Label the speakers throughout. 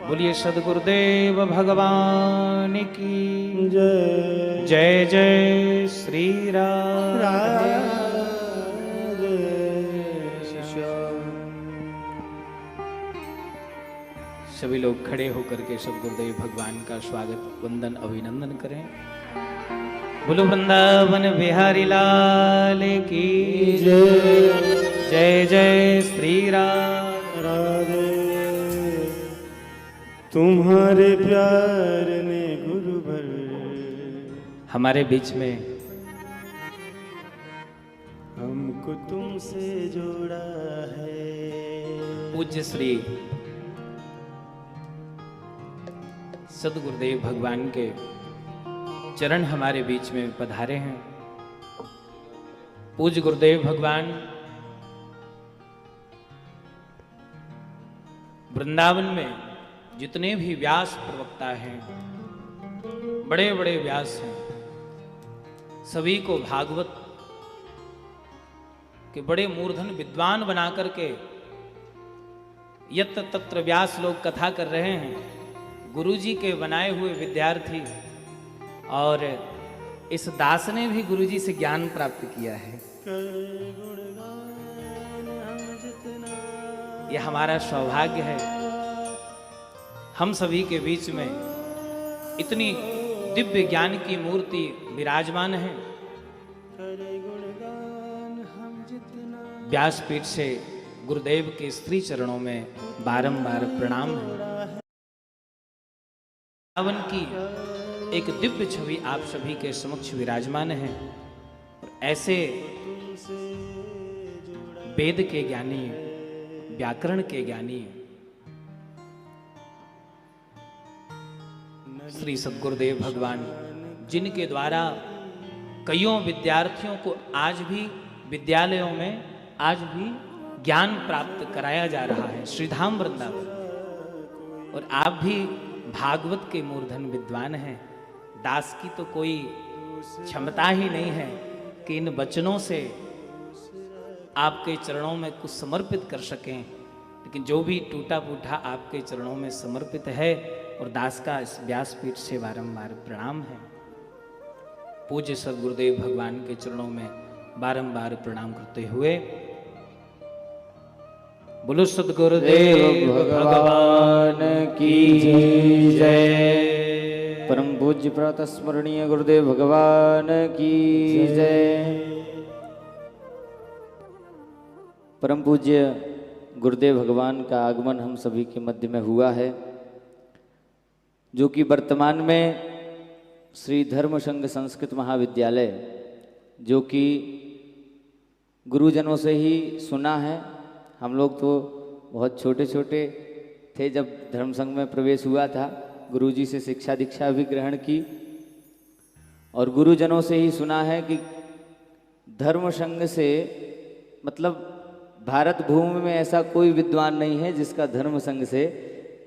Speaker 1: बोलिए सद्गुरुदेव भगवान की
Speaker 2: जय
Speaker 1: जय जय श्री राम। सभी लोग खड़े होकर के सद्गुरुदेव भगवान का स्वागत वंदन अभिनंदन करें। बोलो वृंदावन बिहारी लाल की
Speaker 2: जय
Speaker 1: जय जय श्री राम।
Speaker 2: राधे तुम्हारे प्यार ने गुरु भर
Speaker 1: हमारे बीच में
Speaker 2: हमको तुमसे जोड़ा है।
Speaker 1: पूज्य श्री सद्गुरुदेव भगवान के चरण हमारे बीच में पधारे हैं। पूज्य गुरुदेव भगवान वृंदावन में जितने भी व्यास प्रवक्ता हैं, बड़े बड़े व्यास हैं, सभी को भागवत के बड़े मूर्धन विद्वान बना करके यत्र तत्र व्यास लोग कथा कर रहे हैं। गुरुजी के बनाए हुए विद्यार्थी और इस दास ने भी गुरुजी से ज्ञान प्राप्त किया है। यह हमारा सौभाग्य है। हम सभी के बीच में इतनी दिव्य ज्ञान की मूर्ति विराजमान है। व्यासपीठ से गुरुदेव के श्री चरणों में बारंबार प्रणाम है। वृंदावन की एक दिव्य छवि आप सभी के समक्ष विराजमान है। और ऐसे वेद के ज्ञानी, व्याकरण के ज्ञानी श्री सद्गुरुदेव भगवान, जिनके द्वारा कईयों विद्यार्थियों को आज भी विद्यालयों में आज भी ज्ञान प्राप्त कराया जा रहा है, श्रीधाम वृंदावन। और आप भी भागवत के मूर्धन विद्वान हैं। दास की तो कोई क्षमता ही नहीं है कि इन वचनों से आपके चरणों में कुछ समर्पित कर सकें, लेकिन जो भी टूटा फूटा आपके चरणों में समर्पित है। और दास का इस व्यासपीठ से बारंबार प्रणाम है। पूज्य सद्गुरुदेव भगवान के चरणों में बारंबार प्रणाम करते हुए बोलो सद्गुरुदेव भगवान की जय।
Speaker 3: परम पूज्य प्रातः स्मरणीय गुरुदेव भगवान की जय। परम पूज्य गुरुदेव भगवान का आगमन हम सभी के मध्य में हुआ है, जो कि वर्तमान में श्री धर्म संघ संस्कृत महाविद्यालय, जो कि गुरुजनों से ही सुना है। हम लोग तो बहुत छोटे छोटे थे जब धर्म संघ में प्रवेश हुआ था। गुरुजी से शिक्षा दीक्षा भी ग्रहण की और गुरुजनों से ही सुना है कि धर्म संघ से मतलब भारत भूमि में ऐसा कोई विद्वान नहीं है जिसका धर्म संघ से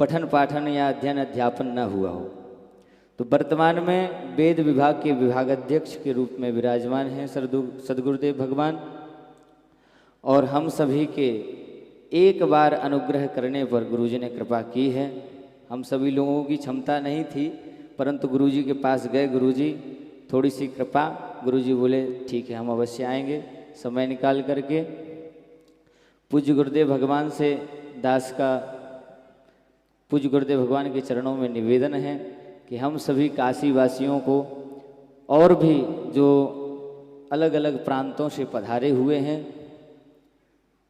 Speaker 3: पठन पाठन या अध्ययन अध्यापन न हुआ हो। तो वर्तमान में वेद विभाग के विभागाध्यक्ष के रूप में विराजमान हैं सद्गुरुदेव भगवान। और हम सभी के एक बार अनुग्रह करने पर गुरुजी ने कृपा की है। हम सभी लोगों की क्षमता नहीं थी, परंतु गुरुजी के पास गए, गुरुजी थोड़ी सी कृपा। गुरुजी बोले ठीक है, हम अवश्य आएंगे समय निकाल करके। पूज्य गुरुदेव भगवान से दास का पूज्य गुरुदेव भगवान के चरणों में निवेदन है कि हम सभी काशी वासियों को और भी जो अलग अलग प्रांतों से पधारे हुए हैं,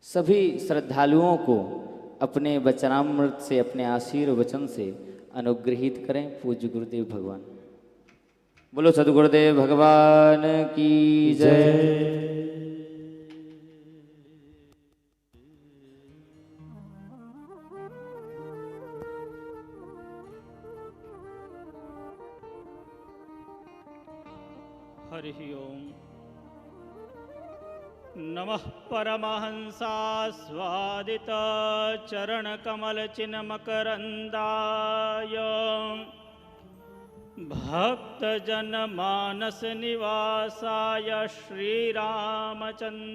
Speaker 3: सभी श्रद्धालुओं को अपने वचनामृत से, अपने आशीर्वचन से अनुग्रहित करें। पूज्य गुरुदेव भगवान। बोलो सद्गुरुदेव भगवान की जय।
Speaker 4: हरि ओम। नमः परमहंसास्वादित चरण कमल चिन्ह मकरंदाय भक्त जन मानस निवासाय श्री रामचंद्राय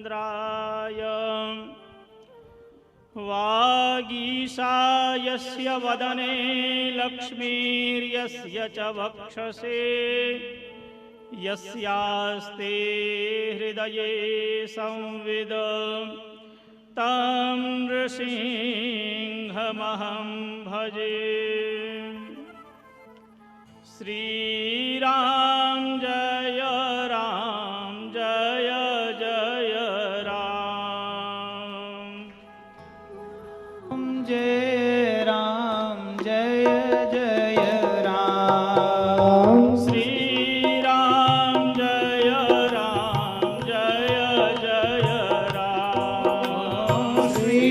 Speaker 4: वागीशा यस्य वदने लक्ष्मीर्यस्य च वक्षसे यस्यास्ते हृदये संविद तं नृसिंहमहं भजे। श्रीराम जय राम जय जय राम।
Speaker 1: जय राम जय जय राम।
Speaker 4: श्री राम जय जय राम।
Speaker 1: श्री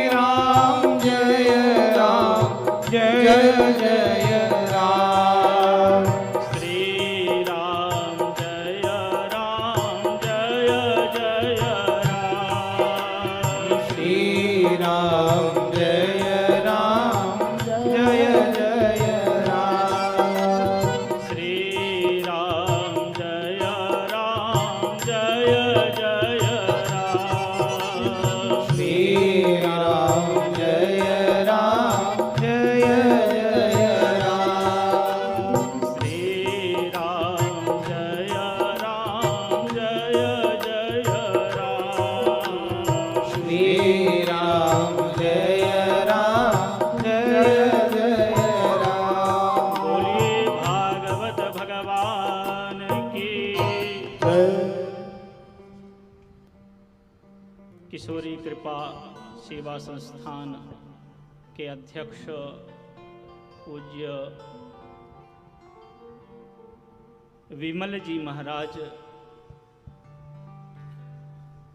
Speaker 1: राम जय जय राम।
Speaker 4: श्री राम जय जय राम।
Speaker 1: श्री राम जय जय राम।
Speaker 4: श्री राम जय जय राम।
Speaker 1: श्री राम जय जय राम।
Speaker 4: श्री राम जय जय राम।
Speaker 1: श्री राम जय जय राम।
Speaker 4: बोलिए भागवत भगवान की। किशोरी कृपा सेवा संस्थान के अध्यक्ष पूज्य विमल जी महाराज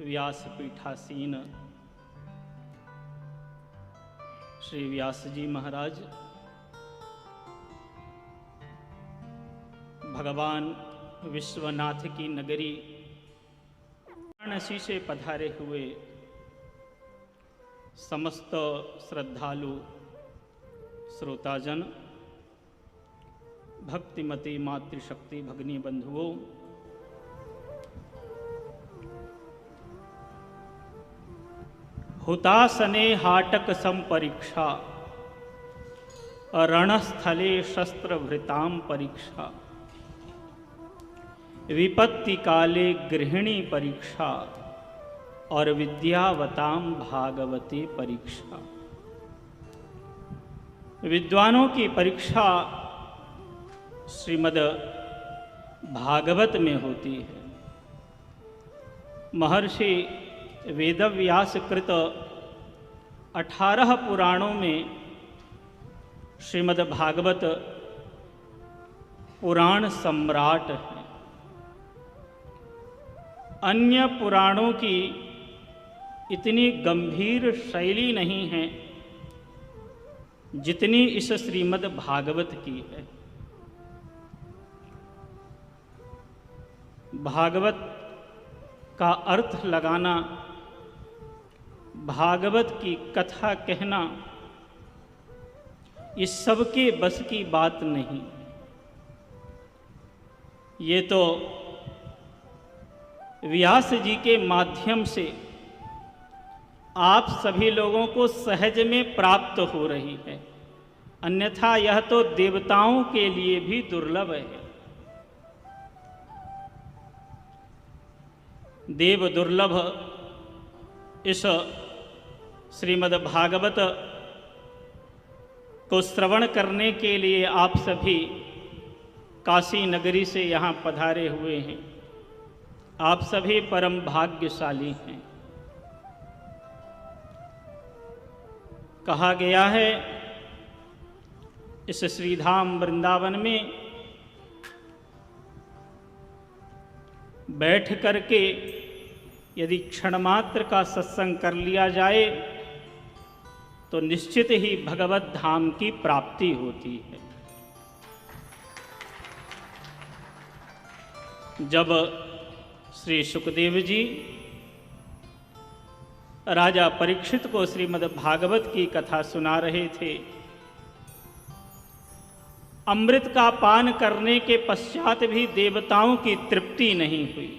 Speaker 4: व्यासपीठासीन श्री व्यास जी महाराज भगवान विश्वनाथ की नगरी वाराणसी से पधारे हुए समस्त श्रद्धालु श्रोताजन, भक्तिमती मातृशक्ति भगिनी बंधुओं, हुतासने हाटक संपरीक्षा रणस्थले शस्त्रभृताम परीक्षा विपत्ति काले गृहिणी परीक्षा और विद्यावताम भागवती परीक्षा। विद्वानों की परीक्षा श्रीमद् भागवत में होती है। महर्षि वेदव्यास कृत 18 पुराणों में श्रीमद् भागवत पुराण सम्राट है। अन्य पुराणों की इतनी गंभीर शैली नहीं है जितनी इस श्रीमद् भागवत की है। भागवत का अर्थ लगाना, भागवत की कथा कहना, ये सबके बस की बात नहीं। ये तो व्यास जी के माध्यम से आप सभी लोगों को सहज में प्राप्त हो रही है, अन्यथा यह तो देवताओं के लिए भी दुर्लभ है। देव दुर्लभ इस श्रीमद् भागवत को श्रवण करने के लिए आप सभी काशी नगरी से यहाँ पधारे हुए हैं। आप सभी परम भाग्यशाली हैं। कहा गया है इस श्रीधाम वृंदावन में बैठ करके यदि क्षण मात्र का सत्संग कर लिया जाए तो निश्चित ही भगवत धाम की प्राप्ति होती है। जब श्री सुखदेव जी राजा परीक्षित को श्रीमद् भागवत की कथा सुना रहे थे, अमृत का पान करने के पश्चात भी देवताओं की तृप्ति नहीं हुई।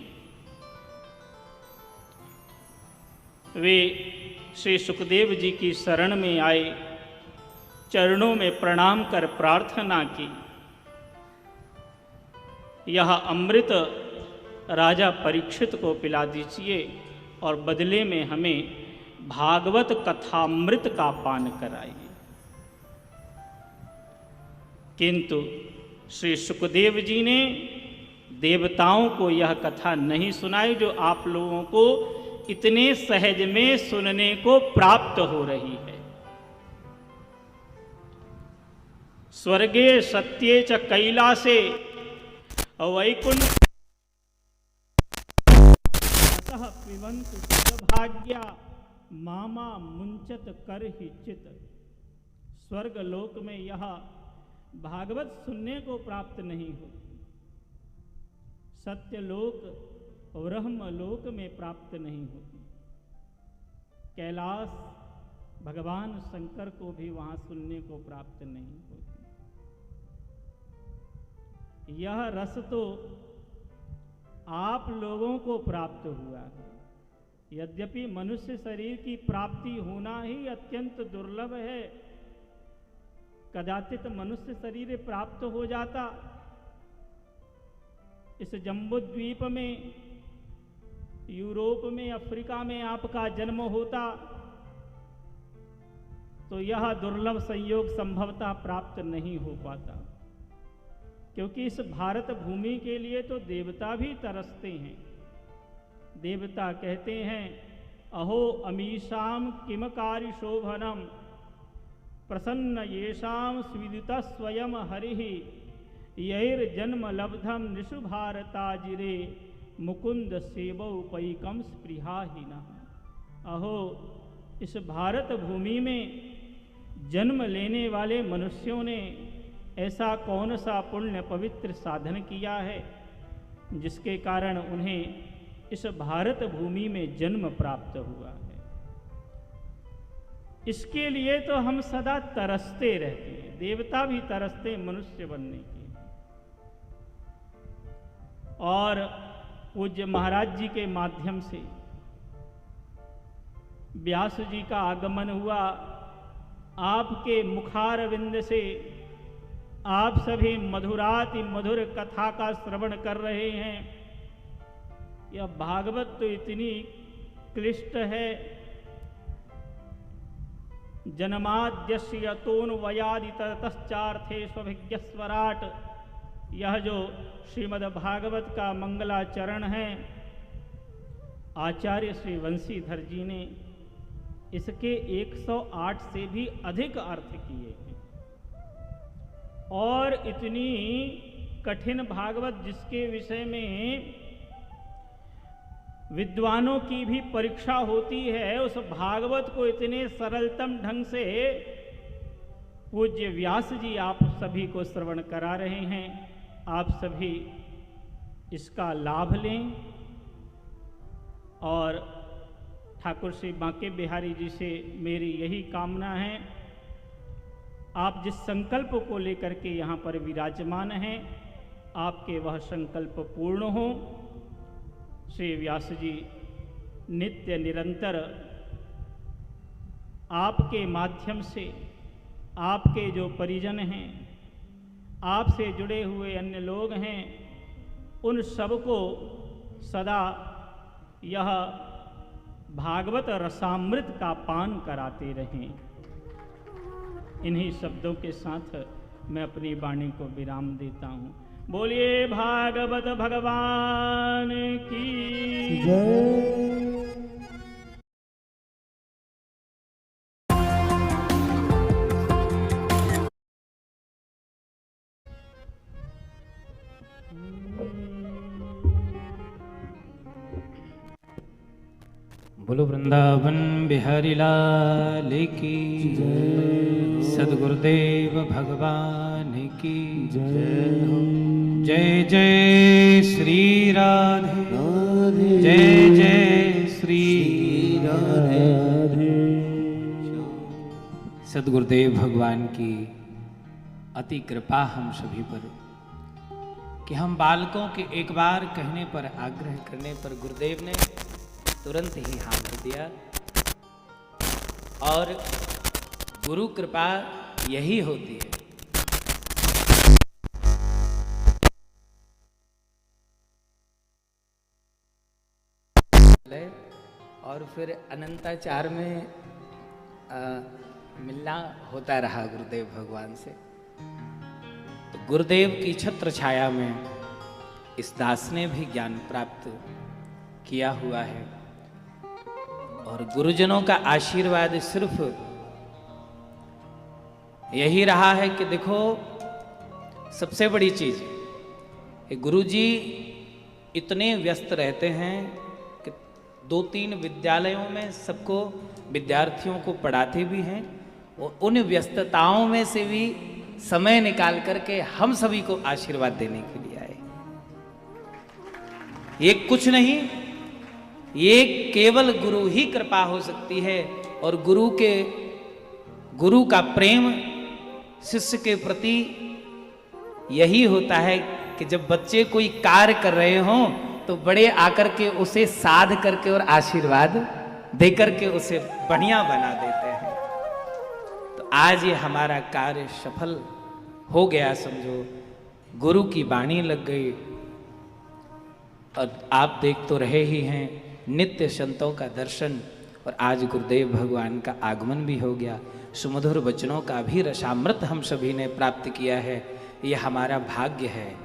Speaker 4: वे श्री सुखदेव जी की शरण में आए, चरणों में प्रणाम कर प्रार्थना की, यह अमृत राजा परीक्षित को पिला दीजिए और बदले में हमें भागवत कथामृत का पान कराइए। किंतु श्री सुखदेव जी ने देवताओं को यह कथा नहीं सुनाई जो आप लोगों को इतने सहज में सुनने को प्राप्त हो रही है। स्वर्गे सत्ये च कैलासे वैकुंठ पिबंतु सद्भाग्या मामा मुंचत कर ही चित। स्वर्ग लोक में यह भागवत सुनने को प्राप्त नहीं होती, सत्यलोक ब्रह्म लोक में प्राप्त नहीं होती। कैलाश भगवान शंकर को भी वहां सुनने को प्राप्त नहीं होती। यह रस तो आप लोगों को प्राप्त हुआ है। यद्यपि मनुष्य शरीर की प्राप्ति होना ही अत्यंत दुर्लभ है, कदाचित मनुष्य शरीर प्राप्त हो जाता, इस जम्बूद्वीप में, यूरोप में, अफ्रीका में आपका जन्म होता तो यह दुर्लभ संयोग संभवतः प्राप्त नहीं हो पाता, क्योंकि इस भारत भूमि के लिए तो देवता भी तरसते हैं। देवता कहते हैं, अहो अमीशाम किमकारी शोभनम प्रसन्न येषाम स्विदित स्वयं हरिहि यैर जन्म लब्धम निशु भारताजिरे मुकुंद सेवोपैकम स्पृहाहीनः। अहो इस भारत भूमि में जन्म लेने वाले मनुष्यों ने ऐसा कौन सा पुण्य पवित्र साधन किया है जिसके कारण उन्हें इस भारत भूमि में जन्म प्राप्त हुआ है। इसके लिए तो हम सदा तरसते रहते हैं, देवता भी तरसते मनुष्य बनने के लिए। और पूज्य महाराज जी के माध्यम से व्यास जी का आगमन हुआ, आपके मुखारविंद से आप सभी मधुराति मधुर कथा का श्रवण कर रहे हैं। यह भागवत तो इतनी क्लिष्ट है, जन्माद्यस्य यतोऽन्वयादिततश्चार्थेष्वभिज्ञस्वराट्। यह जो श्रीमद् भागवत का मंगलाचरण है, आचार्य श्री वंशीधर जी ने इसके 108 से भी अधिक अर्थ किए हैं। और इतनी कठिन भागवत जिसके विषय में विद्वानों की भी परीक्षा होती है, उस भागवत को इतने सरलतम ढंग से पूज्य व्यास जी आप सभी को श्रवण करा रहे हैं। आप सभी इसका लाभ लें और ठाकुर श्री बांके बिहारी जी से मेरी यही कामना है, आप जिस संकल्प को लेकर के यहाँ पर विराजमान हैं, आपके वह संकल्प पूर्ण हो। श्री व्यास जी नित्य निरंतर आपके माध्यम से आपके जो परिजन हैं, आपसे जुड़े हुए अन्य लोग हैं, उन सबको सदा यह भागवत रसामृत का पान कराते रहें। इन्हीं शब्दों के साथ मैं अपनी वाणी को विराम देता हूँ। बोलिए भागवत भगवान की
Speaker 2: जय।
Speaker 1: बोलो वृंदावन बिहारी लाल की सद्गुरुदेव भगवान की जय जय श्री राधे जय जय श्री राधे। सद्गुरुदेव भगवान की अति कृपा हम सभी पर कि हम बालकों के एक बार कहने पर, आग्रह करने पर गुरुदेव ने तुरंत ही हाँ कर दिया। और गुरु कृपा यही होती है। और फिर अनंताचार में मिलना होता रहा गुरुदेव भगवान से। तो गुरुदेव की छत्र छाया में इस दास ने भी ज्ञान प्राप्त किया हुआ है। और गुरुजनों का आशीर्वाद सिर्फ यही रहा है कि देखो, सबसे बड़ी चीज, गुरुजी इतने व्यस्त रहते हैं कि 2-3 विद्यालयों में सबको, विद्यार्थियों को पढ़ाते भी हैं, और उन व्यस्तताओं में से भी समय निकाल करके हम सभी को आशीर्वाद देने के लिए आए। ये कुछ नहीं, ये केवल गुरु ही कृपा हो सकती है। और गुरु का प्रेम शिष्य के प्रति यही होता है कि जब बच्चे कोई कार्य कर रहे हों तो बड़े आकर के उसे साध करके और आशीर्वाद दे करके उसे बढ़िया बना देते हैं। तो आज ये हमारा कार्य सफल हो गया समझो, गुरु की वाणी लग गई। और आप देख तो रहे ही हैं, नित्य संतों का दर्शन, और आज गुरुदेव भगवान का आगमन भी हो गया। सुमधुर वचनों का भी रसामृत हम सभी ने प्राप्त किया है। ये हमारा भाग्य है।